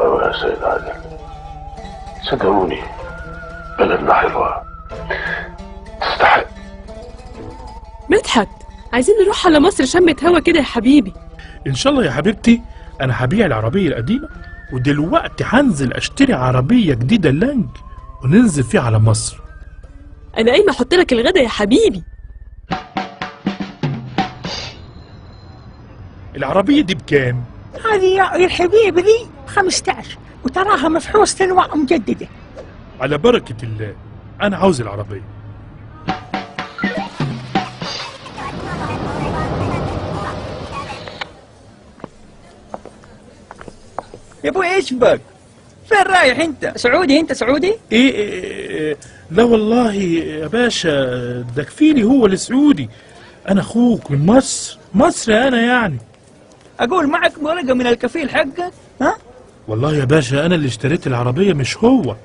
أوي يا سيد عادل، صدقوني بلدنا حلوة تستحق. مدحت، عايزين نروح على مصر شمة هوا كده يا حبيبي. ان شاء الله يا حبيبتي. انا هبيع العربية القديمة ودلوقتي هنزل اشتري عربية جديدة لانج وننزل فيها على مصر. انا قايمة احط لك الغدا يا حبيبي. العربية دي بكام؟ هذه يا الحبيبي دي 15 وتراها مفحوصة ومجددة. على بركة الله، انا عاوز العربية. يا ابوي ايش بك؟ فين رايح انت؟ سعودي؟ انت سعودي؟ إيه لا والله يا باشا، ده كفيلي هو السعودي. انا اخوك من مصر، مصر انا يعني. اقول معك ورقة من الكفيل حقك؟ ها؟ والله يا باشا انا اللي اشتريت العربية مش هو.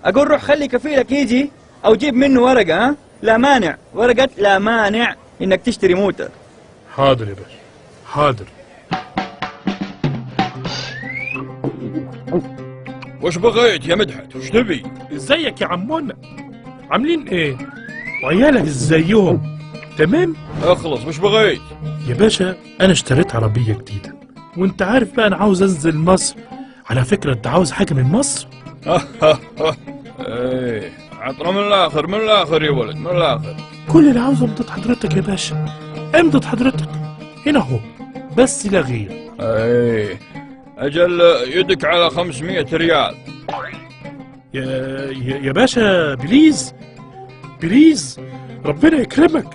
اقول روح خلي كفيلك يجي او جيب منه ورقة، ها؟ لا مانع، ورقة لا مانع انك تشتري موتر. حاضر يا باشا، حاضر. وش بغيت يا مدحت؟ وش تبي؟ ازيك يا عمونا؟ عاملين ايه؟ وعيالك ازيهم؟ تمام؟ اخلص، وش بغيت؟ يا باشا انا اشتريت عربية جديدة، وانت عارف بقى انا عاوز انزل مصر. على فكرة انت عاوز حاجة من مصر؟ ايه عطنا من الاخر، من الاخر يا ولد، من الاخر. كل اللي عاوزه امضة حضرتك يا باشا، امضة حضرتك هنا اهو، بس لا غير. ايه اجل يدك على 500 ريال. يا باشا بليز بليز، ربنا يكرمك.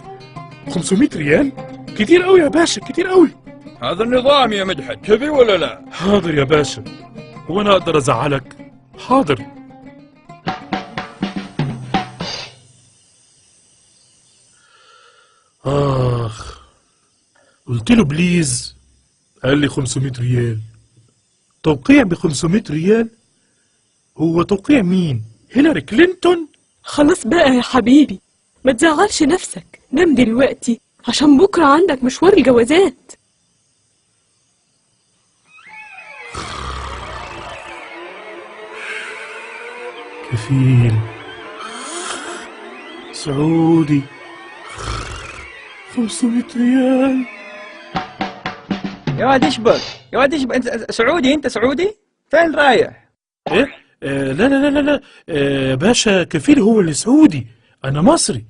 500 ريال كتير قوي يا باشا، كتير قوي. هذا النظام يا مدحت، تبي ولا لا؟ حاضر يا باشا، هو انا اقدر ازعلك؟ حاضر. اخ، قلت له بليز قال لي 500 ريال. توقيع ب 500 ريال؟ هو توقيع مين؟ هيلاري كلينتون؟ خلاص بقى يا حبيبي، ما تزعلش نفسك، نام دلوقتي عشان بكرة عندك مشوار الجوازات. كفيل سعودي 500 ريال. يا واد ايش بك؟ يا واد ايش بك؟ انت سعودي؟ انت سعودي؟ فين رايح؟ ايه؟ لا لا لا لا لا، باشا كفيل هو اللي سعودي، انا مصري،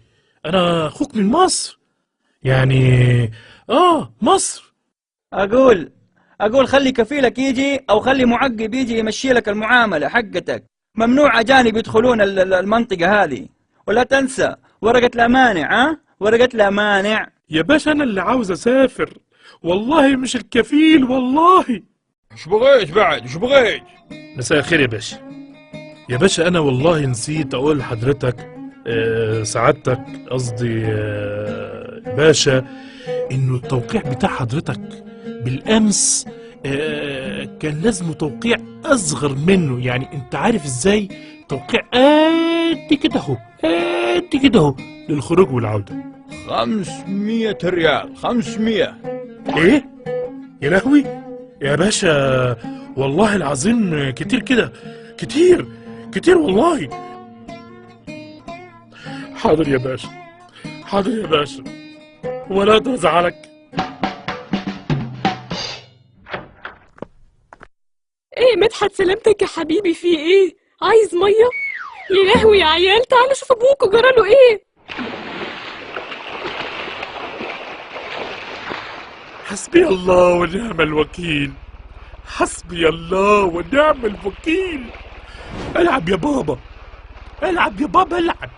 انا اخوك من مصر يعني. مصر. اقول خلي كفيلك يجي او خلي معقب يجي يمشي لك المعاملة حقتك. ممنوع اجانب يدخلون المنطقة هذه، ولا تنسى ورقة لا مانع. ها؟ ورقة لا مانع. يا باشا انا اللي عاوز اسافر والله، مش الكفيل والله. وش بغيت بعد؟ وش بغيت؟ مساء الخير يا باشا. يا باشا انا والله نسيت اقول لحضرتك، سعادتك قصدي، باشا، انه التوقيع بتاع حضرتك بالامس كان لازم توقيع اصغر منه. يعني انت عارف ازاي؟ توقيع قد كده اهو، قد كده اهو، للخروج والعودة. 500 ريال، 500. ايه يا لهوي يا باشا، والله العظيم كتير كده، كتير كتير والله. حاضر يا باشا، حاضر يا باشا، ولا اقدر ازعلك. ايه مدحت، سلامتك يا حبيبي، في ايه؟ عايز مية؟ يا لهوي يا عيال، تعالوا شوفوا ابوكوا جراله ايه. حسبي الله ونعم الوكيل، حسبي الله ونعم الوكيل. العب يا بابا، العب يا بابا، العب.